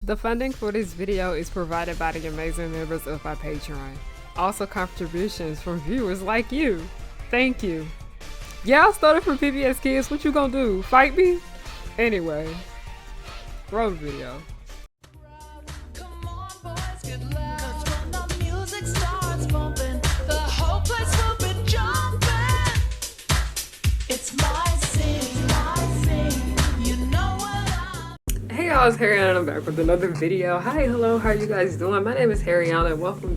The funding for this video is provided by the amazing members of my Patreon. Also contributions from viewers like you. Thank you. Yeah, I started from PBS Kids. What you gonna do? Fight me? Anyway, roll the video. Come on, boys, get loud. 'Cause when the music starts bumping, the whole place will be jumping. It's my scene, you know what I'm. Hey y'all, it's Harriana. I'm back with another video. Hi, hello, how are you guys doing? My name is Harriana. Welcome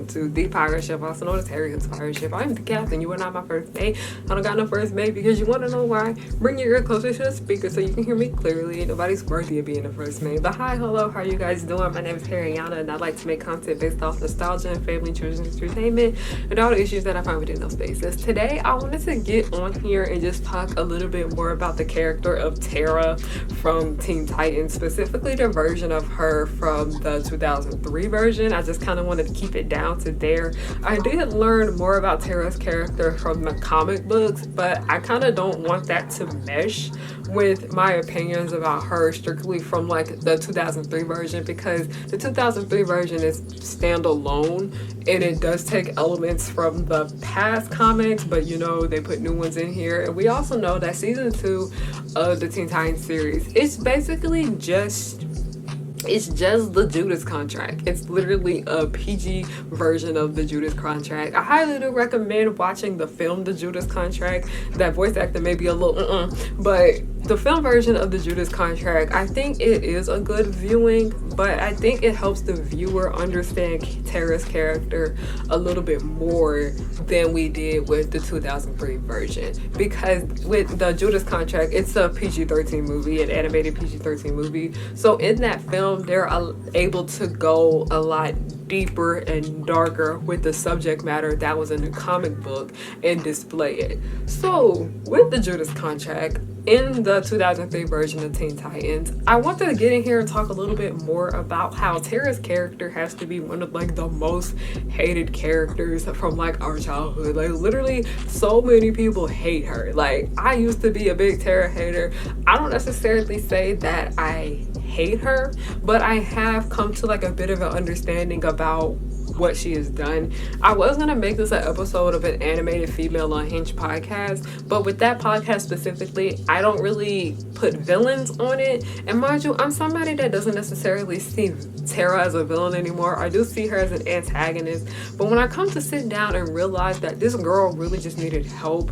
to The Pirate Ship, also known as Harriet's Pirate Ship. I'm the captain. You are not my first mate. I don't got no first mate because you want to know why. Bring your ear closer to the speaker so you can hear me clearly. Nobody's worthy of being the first mate. But hi, hello, how are you guys doing? My name is Harriana, and I like to make content based off nostalgia and family, children's entertainment, and all the issues that I find within those spaces. Today, I wanted to get on here and just talk a little bit more about the character of Terra from Teen Titans, specifically the version of her from the 2003 version. I just kind of wanted to keep it down to there. I did learn more about Terra's character from the comic books, but I kind of don't want that to mesh with my opinions about her strictly from like the 2003 version, because the 2003 version is standalone and it does take elements from the past comics, but you know, they put new ones in here. And we also know that season 2 of the Teen Titans series, it's basically just the Judas Contract. It's literally a PG version of the Judas Contract. I highly do recommend watching the film The Judas Contract. That voice actor may be a little but the film version of the Judas Contract, I think it is a good viewing, but I think it helps the viewer understand Terra's character a little bit more than we did with the 2003 version. Because with the Judas Contract, it's a PG-13 movie, an animated PG-13 movie. So in that film, they're able to go a lot deeper and darker with the subject matter that was in the comic book and display it. So with the Judas Contract, in the 2003 version of Teen Titans, I want to get in here and talk a little bit more about how Terra's character has to be one of like the most hated characters from like our childhood. Like literally so many people hate her. Like I used to be a big Terra hater. I don't necessarily say that I hate her, but I have come to like a bit of an understanding about what she has done. I was gonna make this an episode of an animated female unhinged podcast, but with that podcast specifically, I don't really put villains on it. And mind you, I'm somebody that doesn't necessarily see Terra as a villain anymore. I do see her as an antagonist, but when I come to sit down and realize that this girl really just needed help,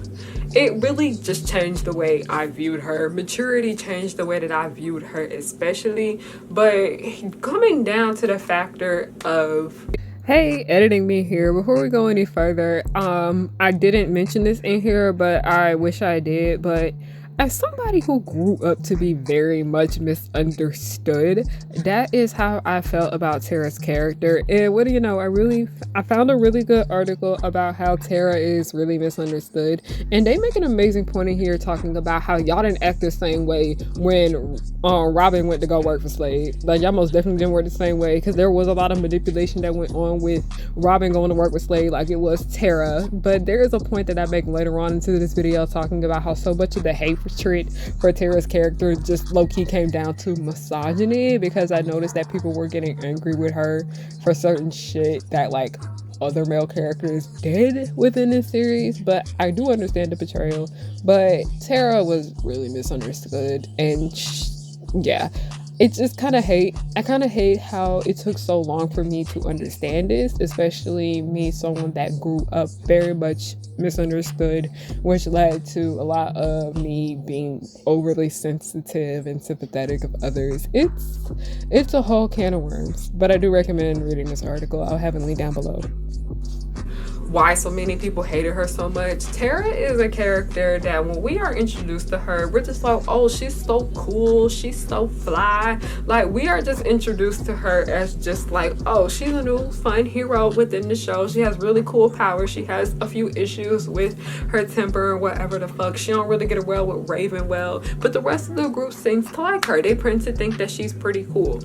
it really just changed the way I viewed her. Maturity changed the way that I viewed her especially, but coming down to the factor of hey, editing me here. Before we go any further, I didn't mention this in here, but I wish I did. But as somebody who grew up to be very much misunderstood, that is how I felt about Terra's character. And what do you know, I found a really good article about how Terra is really misunderstood. And they make an amazing point in here talking about how y'all didn't act the same way when Robin went to go work for Slade. Like y'all most definitely didn't work the same way, because there was a lot of manipulation that went on with Robin going to work with Slade like it was Terra. But there is a point that I make later on into this video talking about how so much of the hate for Terra's character just low-key came down to misogyny, because I noticed that people were getting angry with her for certain shit that like other male characters did within this series. But I do understand the betrayal, but Terra was really misunderstood. And yeah, it's just I kind of hate how it took so long for me to understand this, especially me, someone that grew up very much misunderstood, which led to a lot of me being overly sensitive and sympathetic of others. It's a whole can of worms, but I do recommend reading this article. I'll have it linked down below. Why so many people hated her so much. Terra is a character that when we are introduced to her, we're just like, oh, she's so cool, she's so fly. Like we are just introduced to her as just like, oh, she's a new fun hero within the show. She has really cool powers. She has a few issues with her temper or whatever the fuck. She don't really get well with Raven well, but the rest of the group seems to like her. They tend to think that she's pretty cool.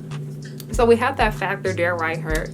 So we have that factor there, right? Her.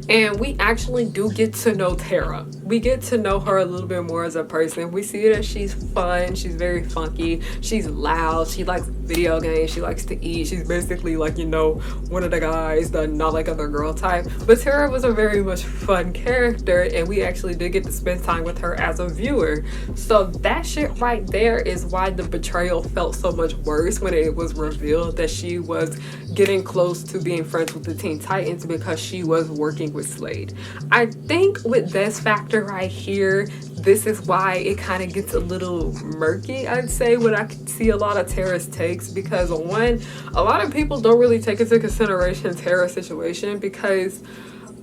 And we actually do get to know Terra. We get to know her a little bit more as a person. We see that she's fun, she's very funky, she's loud, she likes video games, she likes to eat. She's basically like, you know, one of the guys, the not like other girl type. But Terra was a very much fun character, and we actually did get to spend time with her as a viewer. So that shit right there is why the betrayal felt so much worse when it was revealed that she was getting close to being friends with the Teen Titans because she was working with Slade. I think with this factor right here, this is why it kind of gets a little murky, I'd say, when I can see a lot of Terra's takes, because one, a lot of people don't really take into consideration Terra's situation, because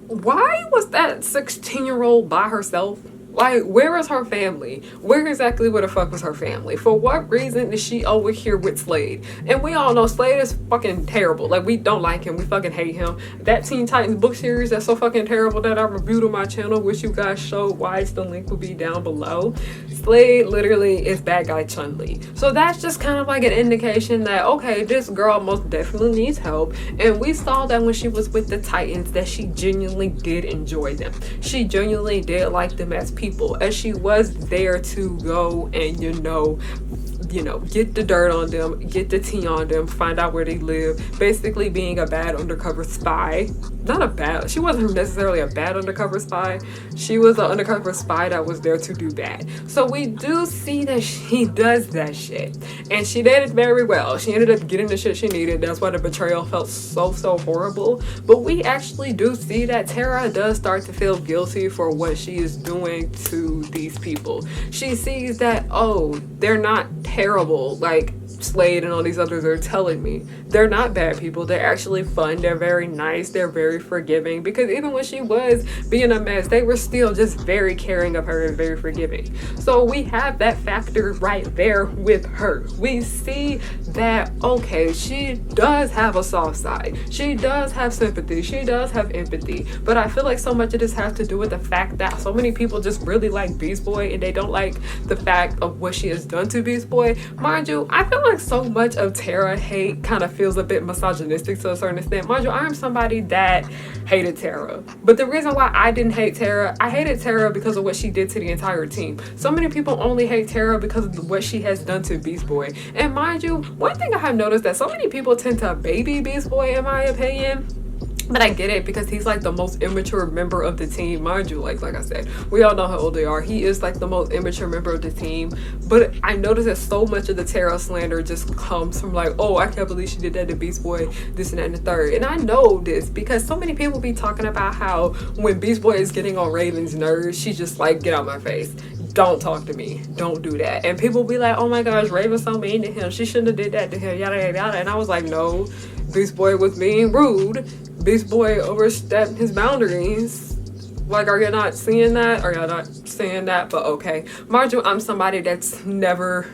why was that 16-year-old by herself? Like, where is her family? Where exactly where the fuck was her family? For what reason is she over here with Slade? And we all know Slade is fucking terrible. Like, we don't like him. We fucking hate him. That Teen Titans book series that's so fucking terrible that I reviewed on my channel, which you guys showed wise, the link will be down below. Slade literally is bad guy Chun-Li. So that's just kind of like an indication that, okay, this girl most definitely needs help. And we saw that when she was with the Titans, that she genuinely did enjoy them. She genuinely did like them as people, as she was there to go and you know get the dirt on them, get the tea on them, find out where they live, basically being a bad undercover spy. She wasn't necessarily a bad undercover spy, she was an undercover spy that was there to do bad. So we do see that she does that shit, and she did it very well. She ended up getting the shit she needed. That's why the betrayal felt so horrible. But we actually do see that Terra does start to feel guilty for what she is doing to these people. She sees that, oh, they're not terrible like Slade and all these others are telling me. They're not bad people. They're actually fun. They're very nice. They're very forgiving, because even when she was being a mess, they were still just very caring of her and very forgiving. So we have that factor right there with her. We see that, okay, she does have a soft side. She does have sympathy. She does have empathy. But I feel like so much of this has to do with the fact that so many people just really like Beast Boy, and they don't like the fact of what she has done to Beast Boy. Mind you, I feel like so much of Terra hate kind of feels a bit misogynistic to a certain extent. Mind you, I am somebody that hated Terra. But the reason why I didn't hate Terra, I hated Terra because of what she did to the entire team. So many people only hate Terra because of what she has done to Beast Boy. And mind you, one thing I have noticed that so many people tend to baby Beast Boy, in my opinion. But I get it, because he's like the most immature member of the team. Mind you, like I said, we all know how old they are. He is like the most immature member of the team. But I noticed that so much of the Terra slander just comes from like, oh, I can't believe she did that to Beast Boy, this and that and the third. And I know this because so many people be talking about how when Beast Boy is getting on Raven's nerves, she just like, get out my face. Don't talk to me. Don't do that. And people be like, oh my gosh, Raven's so mean to him. She shouldn't have did that to him, yada, yada, yada. And I was like, no, Beast Boy was being rude. Beast Boy overstepped his boundaries. Like, are you not seeing that? Are y'all not saying that? But okay. Mind you, I'm somebody that's never,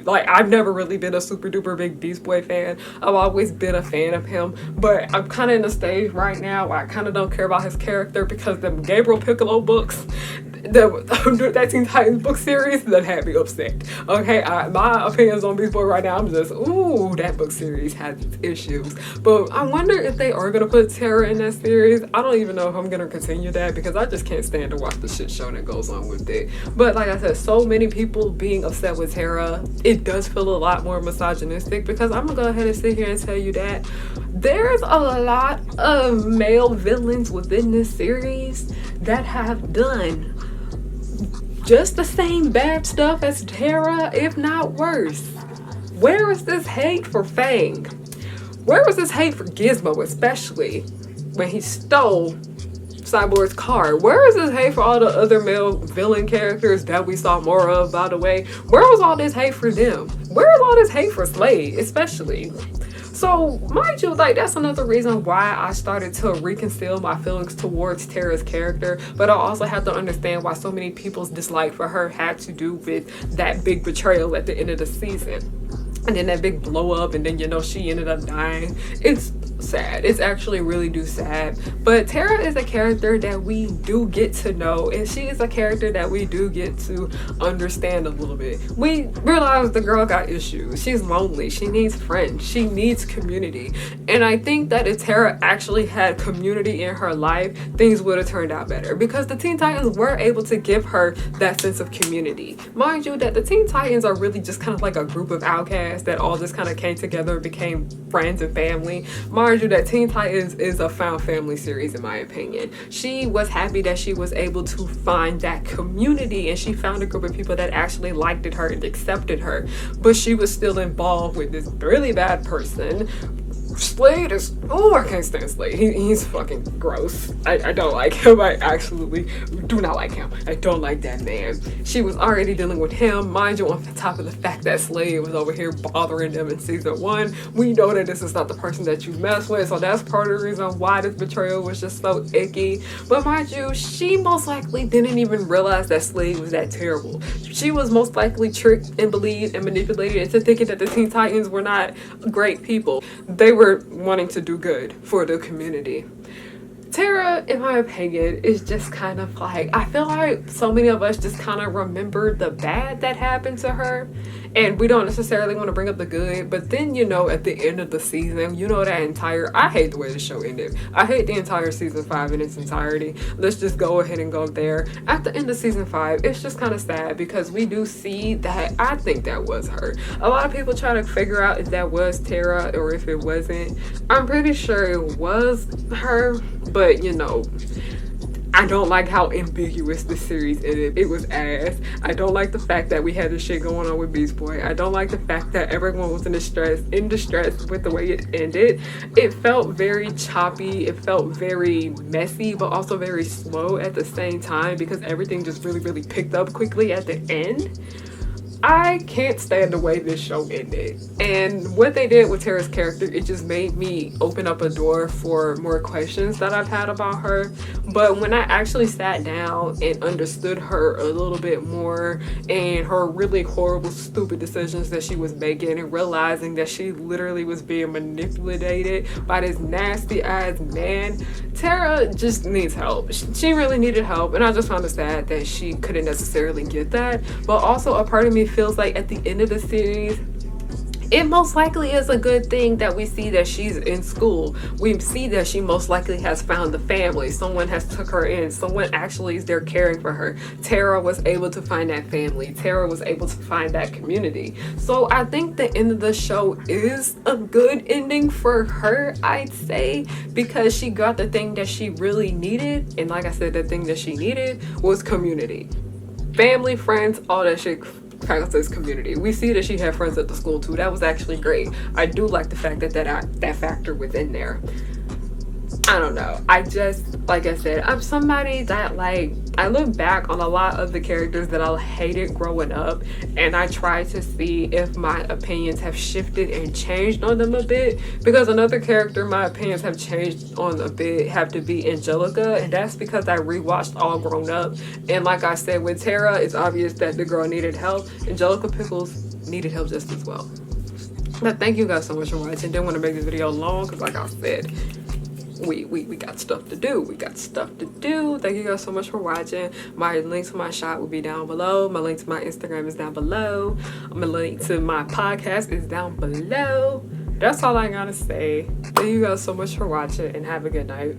like, I've never really been a super duper big Beast Boy fan. I've always been a fan of him. But I'm kind of in a stage right now where I kind of don't care about his character, because the Gabriel Piccolo books, that Teen Titans book series, that had me upset. Okay, my opinions on Beast Boy right now, I'm just, ooh, that book series has its issues. But I wonder if they are gonna put Terra in that series. I don't even know if I'm gonna continue that, because I just can't stand to watch the shit show that goes on with it. But like I said, so many people being upset with Terra, it does feel a lot more misogynistic, because I'm gonna go ahead and sit here and tell you that there's a lot of male villains within this series that have done just the same bad stuff as Terra, if not worse. Where is this hate for Fang? Where was this hate for Gizmo, especially when he stole Cyborg's car? Where is this hate for all the other male villain characters that we saw more of, by the way? Where was all this hate for them? Where is all this hate for Slade, especially? So, mind you, like, that's another reason why I started to reconcile my feelings towards Terra's character. But I also have to understand why so many people's dislike for her had to do with that big betrayal at the end of the season. And then that big blow up, and then, you know, she ended up dying. It's sad. It's actually really do sad. But Terra is a character that we do get to know, and she is a character that we do get to understand a little bit. We realize the girl got issues. She's lonely. She needs friends. She needs community. And I think that if Terra actually had community in her life, things would have turned out better, because the Teen Titans were able to give her that sense of community. Mind you, that the Teen Titans are really just kind of like a group of outcasts that all just kind of came together and became friends and family. Mind you, that Teen Titans is a found family series in my opinion. She was happy that she was able to find that community, and she found a group of people that actually liked her and accepted her, but she was still involved with this really bad person. Slade is, oh, I can't stand Slade. He's fucking gross. I don't like him. I absolutely do not like him. I don't like that man. She was already dealing with him. Mind you, on top of the fact that Slade was over here bothering them in season 1. We know that this is not the person that you mess with, so that's part of the reason why this betrayal was just so icky. But mind you, she most likely didn't even realize that Slade was that terrible. She was most likely tricked and believed and manipulated into thinking that the Teen Titans were not great people. They were wanting to do good for the community. Terra, in my opinion, is just kind of like, I feel like so many of us just kind of remember the bad that happened to her, and we don't necessarily want to bring up the good. But then, you know, at the end of the season, you know, I hate the way the show ended. I hate the entire season 5 in its entirety. Let's just go ahead and go there. At the end of season 5, it's just kind of sad, because we do see that I think that was her. A lot of people try to figure out if that was Terra or if it wasn't. I'm pretty sure it was her, but you know, I don't like how ambiguous the series ended. It was ass. I don't like the fact that we had this shit going on with Beast Boy. I don't like the fact that everyone was in distress with the way it ended. It felt very choppy. It felt very messy, but also very slow at the same time, because everything just really, really picked up quickly at the end. I can't stand the way this show ended. And what they did with Terra's character, it just made me open up a door for more questions that I've had about her. But when I actually sat down and understood her a little bit more, and her really horrible, stupid decisions that she was making, and realizing that she literally was being manipulated by this nasty ass man, Terra just needs help. She really needed help, and I just found it sad that she couldn't necessarily get that. But also, a part of me feels like at the end of the series, it most likely is a good thing that we see that she's in school. We see that she most likely has found the family. Someone has took her in. Someone actually is there caring for her. Terra was able to find that family. Terra was able to find that community. So I think the end of the show is a good ending for her, I'd say, because she got the thing that she really needed. And like I said, the thing that she needed was community. Family, friends, all that shit counts community. We see that she had friends at the school too. That was actually great. I do like the fact that factor was in there. I don't know. I just, like I said, I'm somebody that, like, I look back on a lot of the characters that I hated growing up, and I try to see if my opinions have shifted and changed on them a bit. Because another character my opinions have changed on a bit have to be Angelica, and that's because I rewatched All Grown Up. And like I said, with Terra, it's obvious that the girl needed help. Angelica Pickles needed help just as well. But thank you guys so much for watching. Didn't want to make this video long, because like I said, we got stuff to do. Thank you guys so much for watching. My link to my shop will be down below. My link to my Instagram is down below. My link to my podcast is down below. That's all I gotta say. Thank you guys so much for watching, and have a good night.